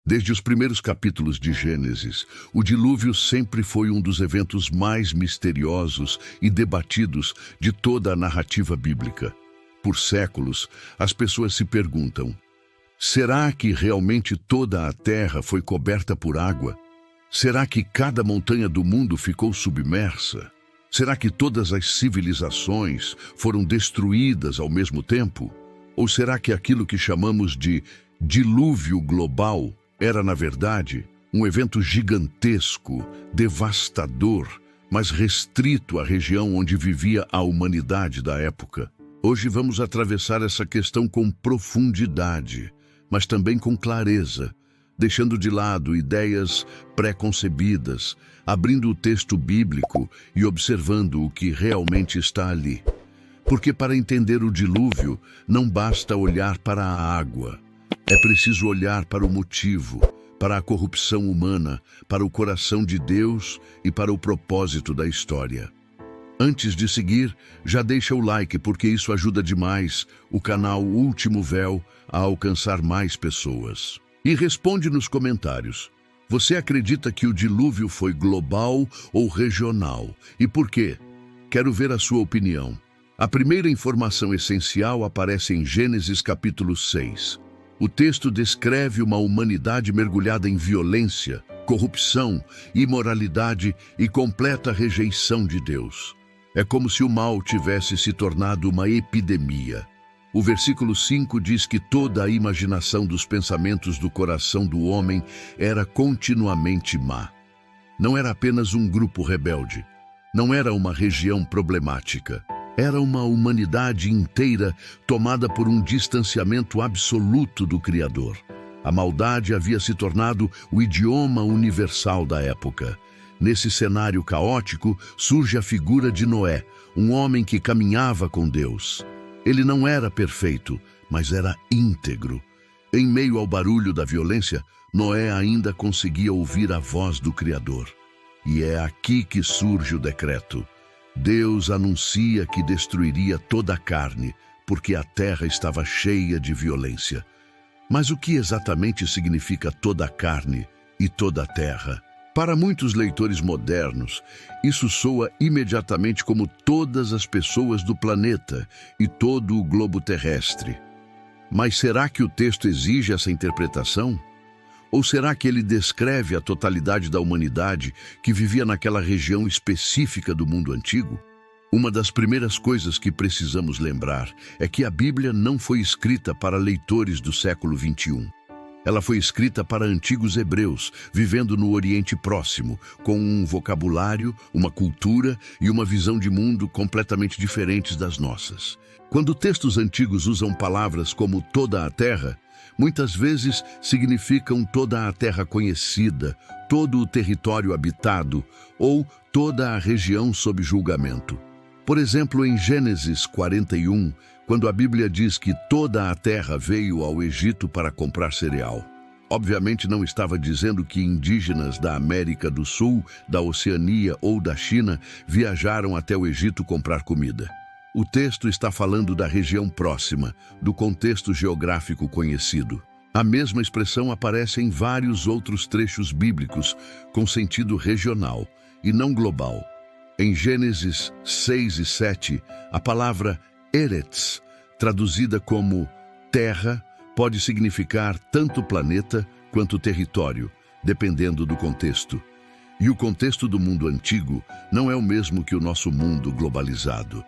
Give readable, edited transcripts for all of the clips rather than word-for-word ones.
Desde os primeiros capítulos de Gênesis, o dilúvio sempre foi um dos eventos mais misteriosos e debatidos de toda a narrativa bíblica. Por séculos, as pessoas se perguntam: será que realmente toda a terra foi coberta por água? Será que cada montanha do mundo ficou submersa? Será que todas as civilizações foram destruídas ao mesmo tempo? Ou será que aquilo que chamamos de dilúvio global era, na verdade, um evento gigantesco, devastador, mas restrito à região onde vivia a humanidade da época? Hoje vamos atravessar essa questão com profundidade, mas também com clareza, deixando de lado ideias pré-concebidas, abrindo o texto bíblico e observando o que realmente está ali. Porque para entender o dilúvio, não basta olhar para a água. É preciso olhar para o motivo, para a corrupção humana, para o coração de Deus e para o propósito da história. Antes de seguir, já deixa o like porque isso ajuda demais o canal Último Véu a alcançar mais pessoas. E responde nos comentários: você acredita que o dilúvio foi global ou regional? E por quê? Quero ver a sua opinião. A primeira informação essencial aparece em Gênesis capítulo 6. O texto descreve uma humanidade mergulhada em violência, corrupção, imoralidade e completa rejeição de Deus. É como se o mal tivesse se tornado uma epidemia. O versículo 5 diz que toda a imaginação dos pensamentos do coração do homem era continuamente má. Não era apenas um grupo rebelde. Não era uma região problemática. Era uma humanidade inteira tomada por um distanciamento absoluto do Criador. A maldade havia se tornado o idioma universal da época. Nesse cenário caótico, surge a figura de Noé, um homem que caminhava com Deus. Ele não era perfeito, mas era íntegro. Em meio ao barulho da violência, Noé ainda conseguia ouvir a voz do Criador. E é aqui que surge o decreto. Deus anuncia que destruiria toda a carne, porque a terra estava cheia de violência. Mas o que exatamente significa toda a carne e toda a terra? Para muitos leitores modernos, isso soa imediatamente como todas as pessoas do planeta e todo o globo terrestre. Mas será que o texto exige essa interpretação? Ou será que ele descreve a totalidade da humanidade que vivia naquela região específica do mundo antigo? Uma das primeiras coisas que precisamos lembrar é que a Bíblia não foi escrita para leitores do século XXI. Ela foi escrita para antigos hebreus, vivendo no Oriente Próximo, com um vocabulário, uma cultura e uma visão de mundo completamente diferentes das nossas. Quando textos antigos usam palavras como toda a terra, muitas vezes significam toda a terra conhecida, todo o território habitado ou toda a região sob julgamento. Por exemplo, em Gênesis 41, quando a Bíblia diz que toda a terra veio ao Egito para comprar cereal. Obviamente não estava dizendo que indígenas da América do Sul, da Oceania ou da China viajaram até o Egito comprar comida. O texto está falando da região próxima, do contexto geográfico conhecido. A mesma expressão aparece em vários outros trechos bíblicos com sentido regional e não global. Em Gênesis 6 e 7, a palavra Eretz, traduzida como terra, pode significar tanto planeta quanto território, dependendo do contexto. E o contexto do mundo antigo não é o mesmo que o nosso mundo globalizado.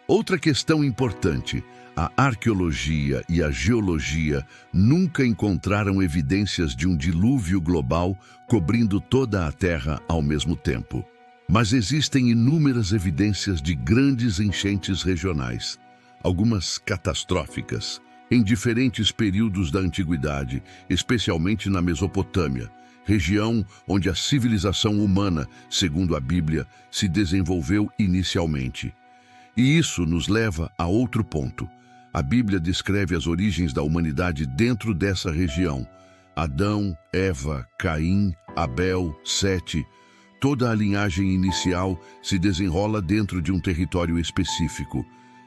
Outra questão importante: a arqueologia e a geologia nunca encontraram evidências de um dilúvio global cobrindo toda a Terra ao mesmo tempo. Mas existem inúmeras evidências de grandes enchentes regionais, algumas catastróficas, em diferentes períodos da antiguidade, especialmente na Mesopotâmia, região onde a civilização humana, segundo a Bíblia, se desenvolveu inicialmente. E isso nos leva a outro ponto. A Bíblia descreve as origens da humanidade dentro dessa região. Adão, Eva, Caim, Abel, Sete. Toda a linhagem inicial se desenrola dentro de um território específico.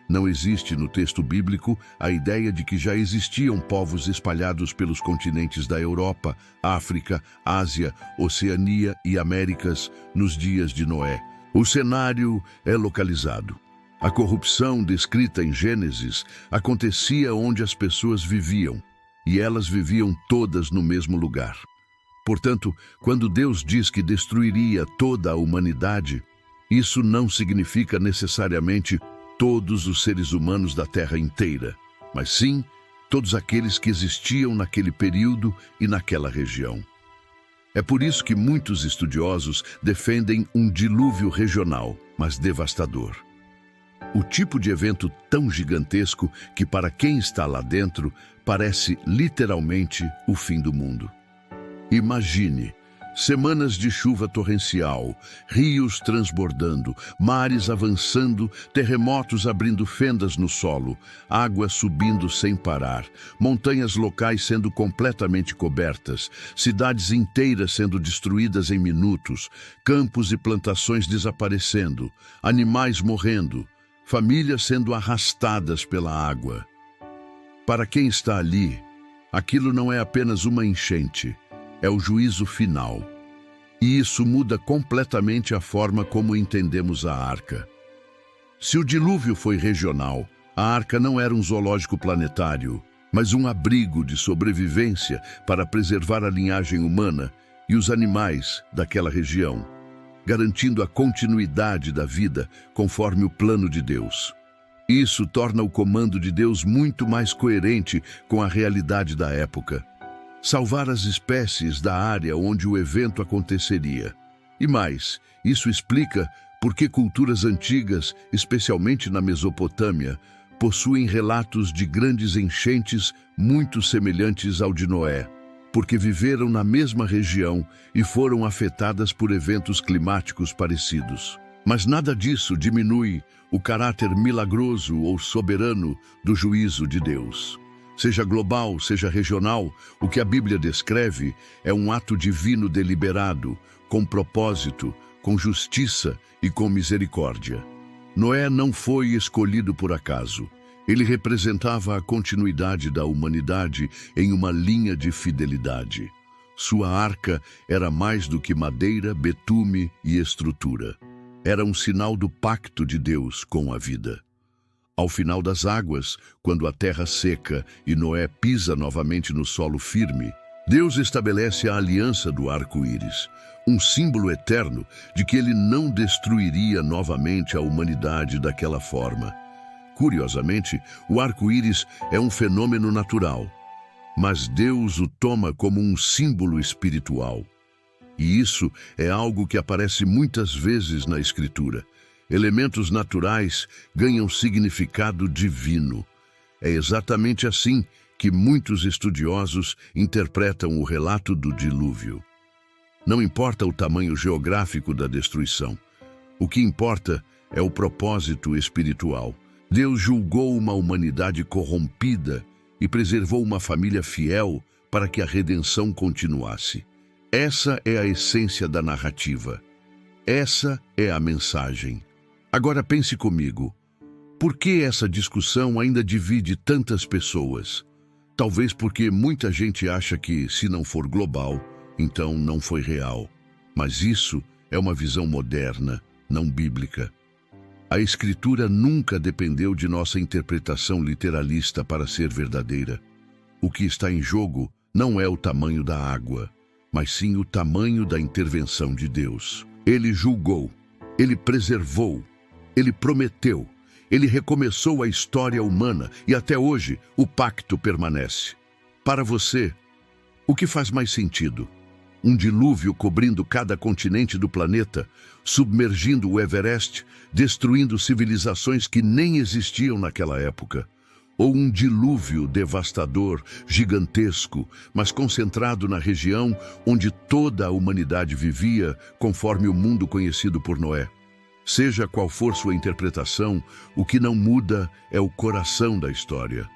Não existe no texto bíblico a ideia de que já existiam povos espalhados pelos continentes da Europa, África, Ásia, Oceania e Américas nos dias de Noé. O cenário é localizado. A corrupção descrita em Gênesis acontecia onde as pessoas viviam, e elas viviam todas no mesmo lugar. Portanto, quando Deus diz que destruiria toda a humanidade, isso não significa necessariamente todos os seres humanos da Terra inteira, mas sim todos aqueles que existiam naquele período e naquela região. É por isso que muitos estudiosos defendem um dilúvio regional, mas devastador. O tipo de evento tão gigantesco que, para quem está lá dentro, parece literalmente o fim do mundo. Imagine semanas de chuva torrencial, rios transbordando, mares avançando, terremotos abrindo fendas no solo, água subindo sem parar, montanhas locais sendo completamente cobertas, cidades inteiras sendo destruídas em minutos, campos e plantações desaparecendo, animais morrendo, famílias sendo arrastadas pela água. Para quem está ali, aquilo não é apenas uma enchente, é o juízo final. E isso muda completamente a forma como entendemos a arca. Se o dilúvio foi regional, a arca não era um zoológico planetário, mas um abrigo de sobrevivência para preservar a linhagem humana e os animais daquela região, garantindo a continuidade da vida conforme o plano de Deus. Isso torna o comando de Deus muito mais coerente com a realidade da época. Salvar as espécies da área onde o evento aconteceria. E mais, isso explica por que culturas antigas, especialmente na Mesopotâmia, possuem relatos de grandes enchentes muito semelhantes ao de Noé, porque viveram na mesma região e foram afetadas por eventos climáticos parecidos. Mas nada disso diminui o caráter milagroso ou soberano do juízo de Deus. Seja global, seja regional, o que a Bíblia descreve é um ato divino deliberado, com propósito, com justiça e com misericórdia. Noé não foi escolhido por acaso. Ele representava a continuidade da humanidade em uma linha de fidelidade. Sua arca era mais do que madeira, betume e estrutura. Era um sinal do pacto de Deus com a vida. Ao final das águas, quando a terra seca e Noé pisa novamente no solo firme, Deus estabelece a aliança do arco-íris, um símbolo eterno de que ele não destruiria novamente a humanidade daquela forma. Curiosamente, o arco-íris é um fenômeno natural, mas Deus o toma como um símbolo espiritual. E isso é algo que aparece muitas vezes na Escritura. Elementos naturais ganham significado divino. É exatamente assim que muitos estudiosos interpretam o relato do dilúvio. Não importa o tamanho geográfico da destruição. O que importa é o propósito espiritual. Deus julgou uma humanidade corrompida e preservou uma família fiel para que a redenção continuasse. Essa é a essência da narrativa. Essa é a mensagem. Agora pense comigo, por que essa discussão ainda divide tantas pessoas? Talvez porque muita gente acha que, se não for global, então não foi real. Mas isso é uma visão moderna, não bíblica. A Escritura nunca dependeu de nossa interpretação literalista para ser verdadeira. O que está em jogo não é o tamanho da água, mas sim o tamanho da intervenção de Deus. Ele julgou, ele preservou, ele prometeu, ele recomeçou a história humana e até hoje o pacto permanece. Para você, o que faz mais sentido? Um dilúvio cobrindo cada continente do planeta, submergindo o Everest, destruindo civilizações que nem existiam naquela época? Ou um dilúvio devastador, gigantesco, mas concentrado na região onde toda a humanidade vivia, conforme o mundo conhecido por Noé? Seja qual for sua interpretação, o que não muda é o coração da história.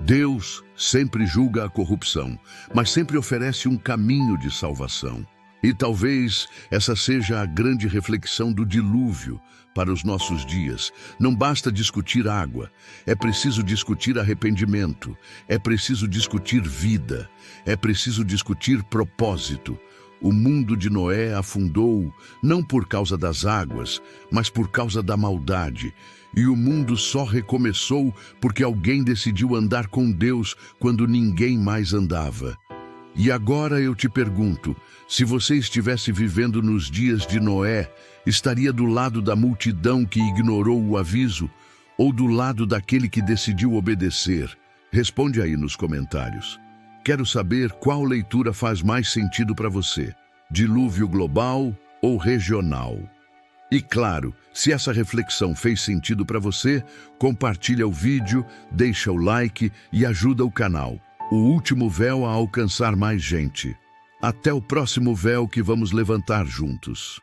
Deus sempre julga a corrupção, mas sempre oferece um caminho de salvação. E talvez essa seja a grande reflexão do dilúvio para os nossos dias. Não basta discutir água, é preciso discutir arrependimento, é preciso discutir vida, é preciso discutir propósito. O mundo de Noé afundou não por causa das águas, mas por causa da maldade. E o mundo só recomeçou porque alguém decidiu andar com Deus quando ninguém mais andava. E agora eu te pergunto, se você estivesse vivendo nos dias de Noé, estaria do lado da multidão que ignorou o aviso ou do lado daquele que decidiu obedecer? Responde aí nos comentários. Quero saber qual leitura faz mais sentido para você, dilúvio global ou regional. E claro, se essa reflexão fez sentido para você, compartilha o vídeo, deixa o like e ajuda o canal, O Último Véu, a alcançar mais gente. Até o próximo véu que vamos levantar juntos.